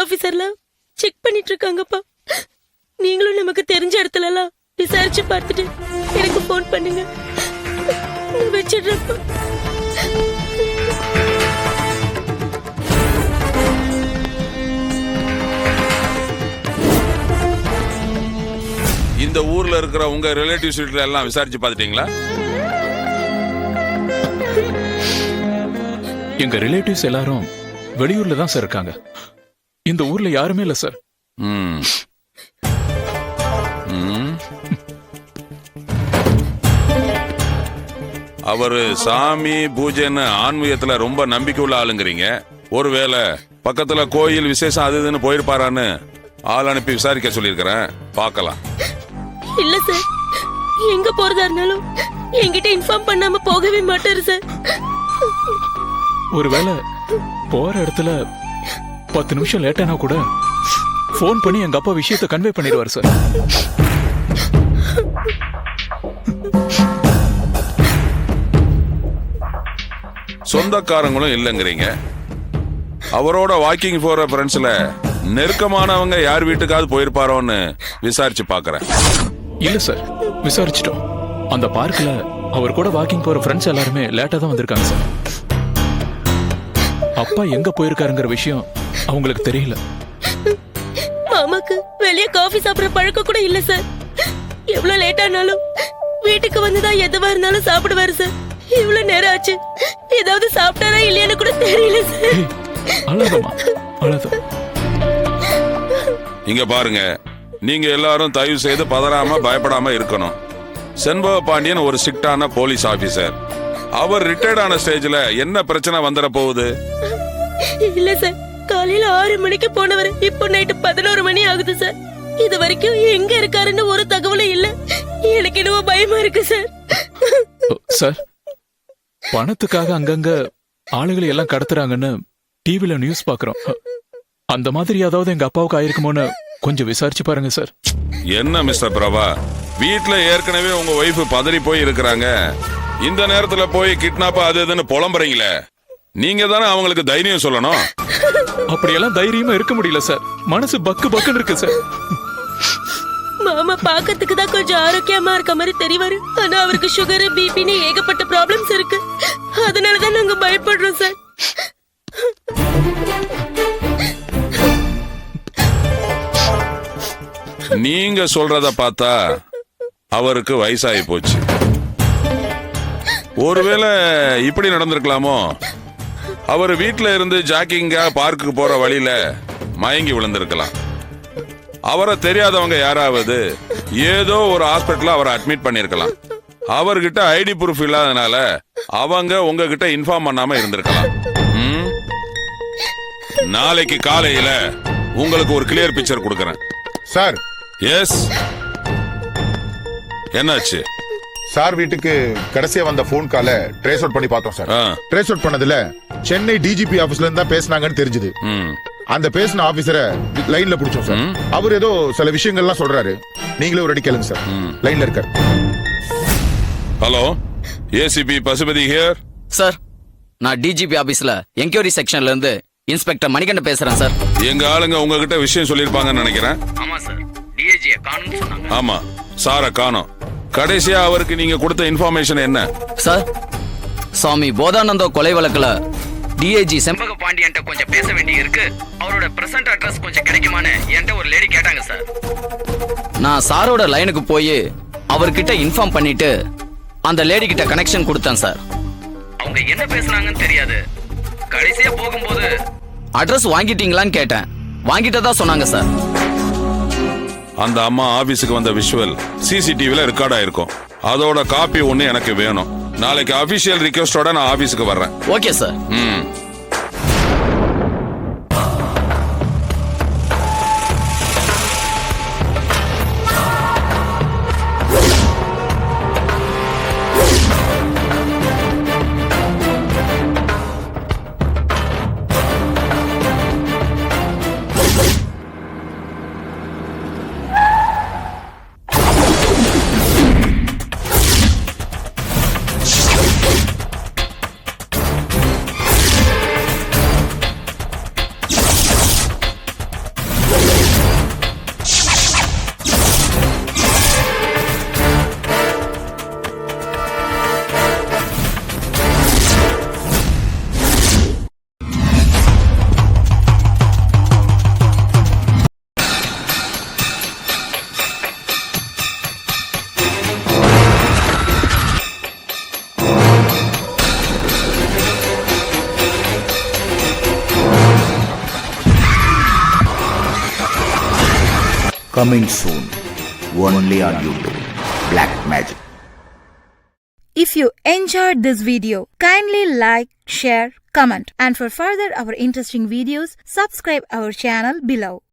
ஆபீசர்லாம் check பண்ணிட்டு இருக்காங்கப்பா. நீங்களும் நமக்கு தெரிஞ்ச இடத்துல எல்லாம் விசாரிச்சு பார்த்துட்டு எனக்கு போன் பண்ணுங்க. நான் வச்சிடுறேன்ப்பா. இந்த ஊர்ல இருக்கிற உங்க ரிலேட்டிவ்ஸ் வீட்ல எல்லாம் விசாரிச்சு பார்த்துட்டீங்களா? எங்க ரிலேட்டிவ்ஸ் எல்லாரும் வெளியூர்ல தான் சார் இருக்காங்க. இந்த ஊர்ல யாருமே இல்ல சார். அவரு சாமி பூஜைன்னு ஆன்மீகத்துல ரொம்ப நம்பிக்கை உள்ள ஆளுங்கிறீங்க. ஒருவேளை பக்கத்துல கோயில் விசேஷம் அது இதுன்னு போயிருப்பாரான்னு ஆள் அனுப்பி விசாரிக்க சொல்லியிருக்கிறேன். பார்க்கலாம். இல்ல சார், எங்க போறதா இருந்தாலும் என்கிட்ட இன்ஃபார்ம் பண்ணாம போகவே மாட்டாரு சார். ஒருவேளை போற இடத்துல 10 நிமிஷம் லேட்டானா கூட போன் பண்ணி எங்க அப்பா விஷயத்தை கன்வே பண்ணிடுவார் சார். சொந்தக்காரங்களும் இல்லைங்கிறீங்க. அவரோட வாக்கிங் போற ஃப்ரெண்ட்ஸ்ல நெருக்கமானவங்க யார் வீட்டுக்காவது போயிருப்பாரோன்னு விசாரிச்சு பாக்குறேன். இல்ல சார், விசாரிச்சிட்டோம். அந்த பார்க்ல அவர் கூட வாக்கிங் போற ஃப்ரெண்ட்ஸ் எல்லாருமே லேட்டா தான் வந்திருக்காங்க சார். அப்பா எங்க போயிருக்காருங்கிற விஷயம் அவங்களுக்கு தெரியல. மாமாக்கு வெளியே காஃபி சாப்பிடுற பழக்கம் கூட இல்ல சார். எவ்வளவு லேட் ஆனாலும் வீட்டுக்கு வந்துதான் எதுவா இருந்தாலும் சாப்பிடுவாரு சார். இவ்வளவு நேரம் ஆச்சு, ஏதாவது சாப்பிட்டாரா இல்லையான்னு கூட தெரியல சார். அழகமா அழகா. இங்க பாருங்க, நீங்க எல்லாரும் தயவு செய்து பதறாம பயப்படாம இருக்கணும். செண்பக பாண்டியன் ஒரு ஸ்ட்ரிக்டான போலீஸ் ஆபீசர். அவர் ரிட்டையர்ட் ஆன ஸ்டேஜ்ல என்ன பிரச்சனை வந்துட போகுது? இல்ல சார், காலையில 6 மணிக்கு போனவர் இப்போ நைட்டு 11 மணி ஆகுது சார். இது வரைக்கும் எங்க இருக்காருன்னு ஒரு தகவலும் இல்ல. எனக்கு என்னவோ பயமா இருக்கு சார். சார், பணத்துக்காக அங்கங்க ஆளுகளை எல்லாம் கடத்துறாங்கன்னு டிவில நியூஸ் பாக்குறோம். அந்த மாதிரி ஏதாவது எங்க அப்பாவுக்கு ஆயிருக்குமோன்னு கொஞ்சம் விசாரிச்சு பாருங்க சார். என்ன மிஸ்டர் பிரபா, வீட்டுல ஏற்கனவே உங்க ஒய்ஃப் பதறி போய் இருக்கிறாங்க. இந்த நேரத்துல போய் கிட்னாப் அது இதுன்னு புலம்புறீங்களே, நீங்க தானே அவங்களுக்கு தைரியம் சொல்லணும். அப்படியெல்லாம் தைரியமா இருக்க முடியல சார். மனசு பக்கு பக்குன்னு இருக்கு சார். மாமா பாக்கிறதுக்கு தான் கொஞ்சம் ஆரோக்கியமா இருக்க மாதிரி தெரிவாரு. ஆனா அவருக்கு சுகர் பிபின்னு ஏகப்பட்ட ப்ராப்ளம்ஸ் இருக்கு. அதனாலதான் நாங்க பயப்படுறோம் சார். நீங்க சொல்றத பார்த்தா அவருக்கு வயசாகி போச்சு. ஒருவேளை இப்படி நடந்திருக்கலாமோ, அவர் வீட்டுல இருந்து ஜாக்கிங்கா பார்க்குக்கு போற வழியில மயங்கி விழுந்திருக்கலாம். அவரை தெரியாதவங்க யாராவது ஏதோ ஒரு ஹாஸ்பிட்டல்ல அவரை அட்மிட் பண்ணிருக்கலாம். அவர்கிட்ட ஐடி ப்ரூஃப் இல்லாதனால அவங்க உங்ககிட்ட இன்ஃபார்ம் பண்ணாம இருந்திருக்கலாம். நாளைக்கு காலையில உங்களுக்கு ஒரு கிளியர் பிக்சர் கொடுக்கறேன் சார். எஸ், என்னாச்சு? சார் வீட்டுக்கு கடைசியா வந்த போன் கால ட்ரேஸ் அவுட் பண்ணி பார்த்தோம் சார். ட்ரேஸ் அவுட் பண்ணதுல சென்னை டிஜிபி ஆபீஸ்ல இருந்தா பேசினாங்கன்னு தெரிஞ்சது. அந்த பேசின ஆபீசரை லைன்ல புடிச்சோம் சார். அவர் ஏதோ சில விஷயங்கள்லாம் சொல்றாரு. நீங்களே ஒரு அடி கேளுங்க சார். லைன்ல இருக்காரு. Hello, ACP Pasupathi here. Sir, நான் டிஜிபி ஆபீஸ்ல என்கொயரி செக்ஷன்ல இருந்து இன்ஸ்பெக்டர் மணிகண்டன் பேசுறேன் சார். எங்க ஆளுங்க உங்ககிட்ட விஷயம் சொல்லிருப்பாங்கன்னு நினைக்கிறேன். ஆமா சார், டிஐஜியை காணோம்னு சொன்னாங்க. ஆமா, சார காணோம். கடைசியா அவருக்கு நீங்க கொடுத்த இன்ஃபர்மேஷன் என்ன? சார், சாமி போதானந்தோ கொலை வழக்குல டிஐஜி செண்பக பாண்டியன்ட்ட கொஞ்சம் பேச வேண்டி இருக்கு. அவரோட பிரசன்ட் அட்ரஸ் கொஞ்சம் கிடைக்குமான்னு என்கிட்ட ஒரு லேடி கேட்டாங்க சார். நான் சாரோட லைனுக்கு போய் அவர்கிட்ட இன்ஃபார்ம் பண்ணிட்டு அந்த லேடி கிட்ட கனெக்ஷன் கொடுத்தேன் சார். அவங்க என்ன பேசுனாங்கன்னு தெரியாது. கடைசியா போகும்போது அட்ரஸ் வாங்கிட்டீங்களான்னு கேட்டேன். வாங்கிட்டதா சொன்னாங்க சார். அந்த அம்மா ஆபீஸுக்கு வந்த விஷுவல் சிசிடிவில ரெக்கார்ட் ஆயிருக்கும். அதோட காப்பி ஒண்ணு எனக்கு வேணும். நாளைக்கு அபிஷியல் ரிக்வெஸ்டோட நான் ஆபீஸுக்கு வர்றேன். Okay sir. Coming soon, only on YouTube. Black Magic. If you enjoyed this video, kindly like, share, comment, and for further our interesting videos, subscribe our channel below.